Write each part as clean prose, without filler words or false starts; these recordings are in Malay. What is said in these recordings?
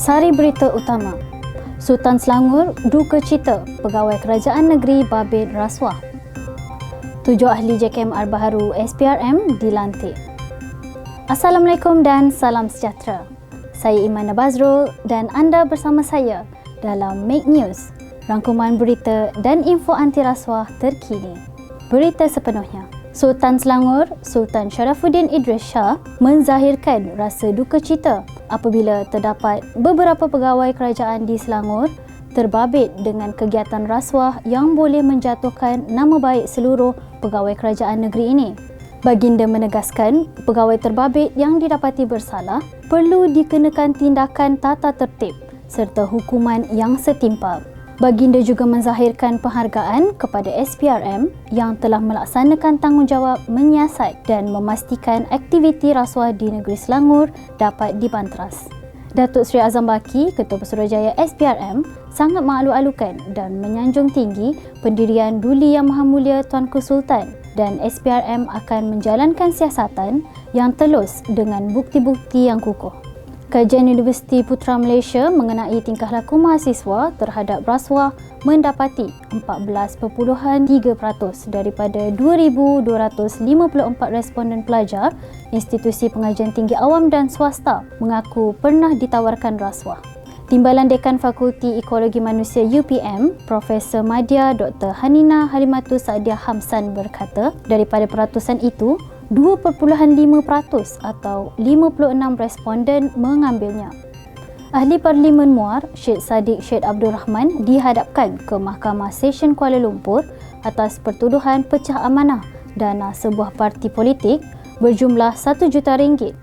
Sari berita utama. Sultan Selangor duka cita pegawai kerajaan negeri babit rasuah. 7 ahli JKMR baharu SPRM dilantik. Assalamualaikum dan salam sejahtera. Saya Imana Bazrul dan anda bersama saya dalam Make News, rangkuman berita dan info anti rasuah terkini. Berita sepenuhnya. Sultan Selangor, Sultan Sharafuddin Idris Shah menzahirkan rasa duka cita apabila terdapat beberapa pegawai kerajaan di Selangor terbabit dengan kegiatan rasuah yang boleh menjatuhkan nama baik seluruh pegawai kerajaan negeri ini. Baginda menegaskan, pegawai terbabit yang didapati bersalah perlu dikenakan tindakan tata tertib serta hukuman yang setimpal. Baginda juga menzahirkan penghargaan kepada SPRM yang telah melaksanakan tanggungjawab menyiasat dan memastikan aktiviti rasuah di negeri Selangor dapat dibanteras. Datuk Seri Azam Baki, Ketua Pesuruhjaya SPRM, sangat mengalu-alukan dan menyanjung tinggi pendirian Duli Yang Maha Mulia Tuanku Sultan dan SPRM akan menjalankan siasatan yang telus dengan bukti-bukti yang kukuh. Kajian Universiti Putra Malaysia mengenai tingkah laku mahasiswa terhadap rasuah mendapati 14.3% daripada 2,254 responden pelajar institusi pengajian tinggi awam dan swasta mengaku pernah ditawarkan rasuah. Timbalan Dekan Fakulti Ekologi Manusia UPM, Profesor Madya Dr. Hanina Halimatu Saadiah Hamsan berkata, daripada peratusan itu, 2.5% atau 56 responden mengambilnya. Ahli Parlimen Muar, Syed Saddiq Syed Abdul Rahman dihadapkan ke Mahkamah Session Kuala Lumpur atas pertuduhan pecah amanah dana sebuah parti politik berjumlah RM1 juta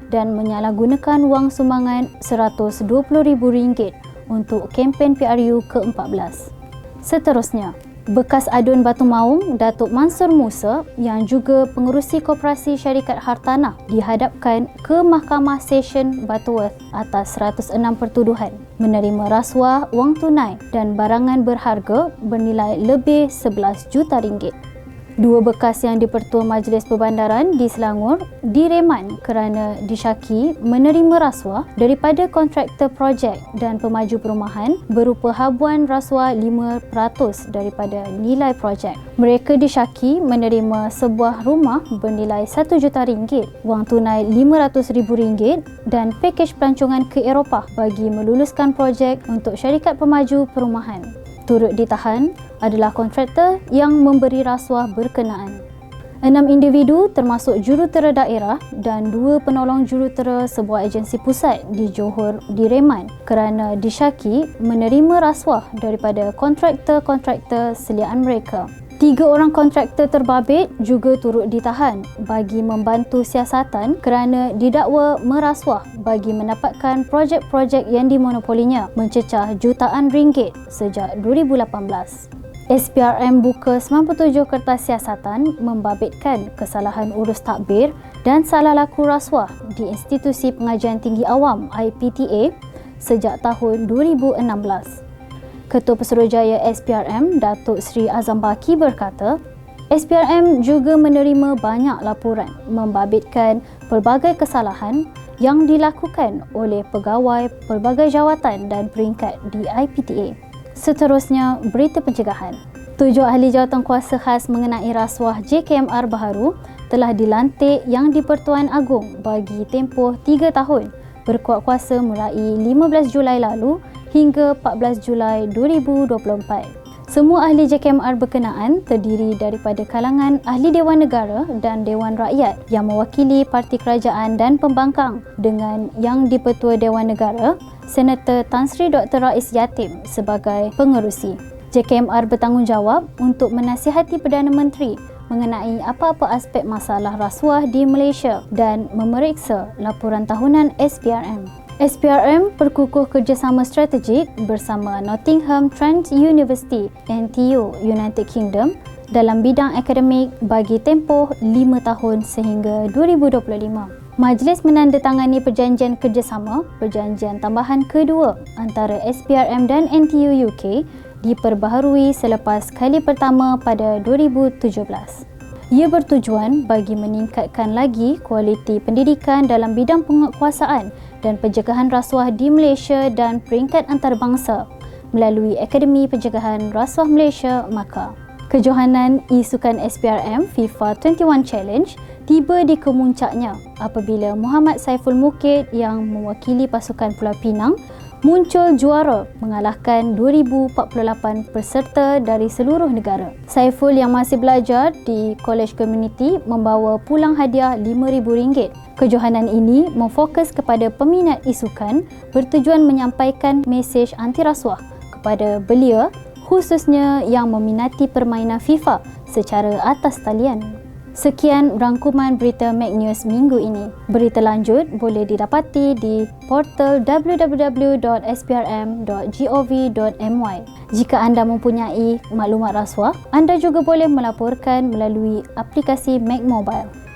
dan menyalahgunakan wang sumbangan RM120,000 untuk kempen PRU ke-14. Seterusnya, bekas adun Batu Maung, Datuk Mansur Musa yang juga pengerusi Koperasi Syarikat Hartanah dihadapkan ke Mahkamah Session Butterworth atas 106 pertuduhan menerima rasuah, wang tunai dan barangan berharga bernilai lebih RM11 juta. Dua bekas yang di-Pertua Majlis Perbandaran di Selangor direman kerana disyaki menerima rasuah daripada kontraktor projek dan pemaju perumahan berupa habuan rasuah 5% daripada nilai projek. Mereka disyaki menerima sebuah rumah bernilai RM1 juta, wang tunai RM500,000 dan pakej pelancongan ke Eropah bagi meluluskan projek untuk syarikat pemaju perumahan. Turut ditahan adalah kontraktor yang memberi rasuah berkenaan. 6 individu termasuk jurutera daerah dan 2 penolong jurutera sebuah agensi pusat di Johor direman kerana disyaki menerima rasuah daripada kontraktor-kontraktor seliaan mereka. 3 orang kontraktor terbabit juga turut ditahan bagi membantu siasatan kerana didakwa merasuah bagi mendapatkan projek-projek yang dimonopolinya mencecah jutaan ringgit sejak 2018. SPRM buka 97 kertas siasatan membabitkan kesalahan urus takbir dan salah laku rasuah di Institusi Pengajian Tinggi Awam IPTA sejak tahun 2016. Ketua Pesuruhjaya SPRM, Datuk Seri Azam Baki berkata, SPRM juga menerima banyak laporan membabitkan pelbagai kesalahan yang dilakukan oleh pegawai pelbagai jawatan dan peringkat di IPTA. Seterusnya, berita pencegahan. 7 ahli jawatankuasa khas mengenai rasuah JKMR baharu telah dilantik yang di-Pertuan Agong bagi tempoh 3 tahun berkuat kuasa mulai 15 Julai lalu hingga 14 Julai 2024. Semua ahli JKMR berkenaan terdiri daripada kalangan ahli Dewan Negara dan Dewan Rakyat yang mewakili parti kerajaan dan pembangkang dengan yang di-Pertua Dewan Negara, Senator Tan Sri Dr. Rais Yatim sebagai pengerusi. JKMR bertanggungjawab untuk menasihati Perdana Menteri mengenai apa-apa aspek masalah rasuah di Malaysia dan memeriksa laporan tahunan SPRM. SPRM perkukuh kerjasama strategik bersama Nottingham Trent University NTU United Kingdom dalam bidang akademik bagi tempoh 5 tahun sehingga 2025. Majlis menandatangani perjanjian kerjasama, perjanjian tambahan kedua antara SPRM dan NTU UK diperbaharui selepas kali pertama pada 2017. Ia bertujuan bagi meningkatkan lagi kualiti pendidikan dalam bidang penguatkuasaan dan pencegahan rasuah di Malaysia dan peringkat antarabangsa melalui Akademi Pencegahan Rasuah Malaysia (MAKA). Kejohanan e-sukan SPRM FIFA 21 Challenge tiba di kemuncaknya apabila Muhammad Saiful Mukid yang mewakili pasukan Pulau Pinang muncul juara mengalahkan 2,048 peserta dari seluruh negara. Saiful yang masih belajar di College Community membawa pulang hadiah RM5,000. Kejohanan ini memfokus kepada peminat e-sukan bertujuan menyampaikan mesej anti rasuah kepada belia khususnya yang meminati permainan FIFA secara atas talian. Sekian rangkuman berita Mac News minggu ini. Berita lanjut boleh didapati di portal www.sprm.gov.my. Jika anda mempunyai maklumat rasuah, anda juga boleh melaporkan melalui aplikasi Mac Mobile.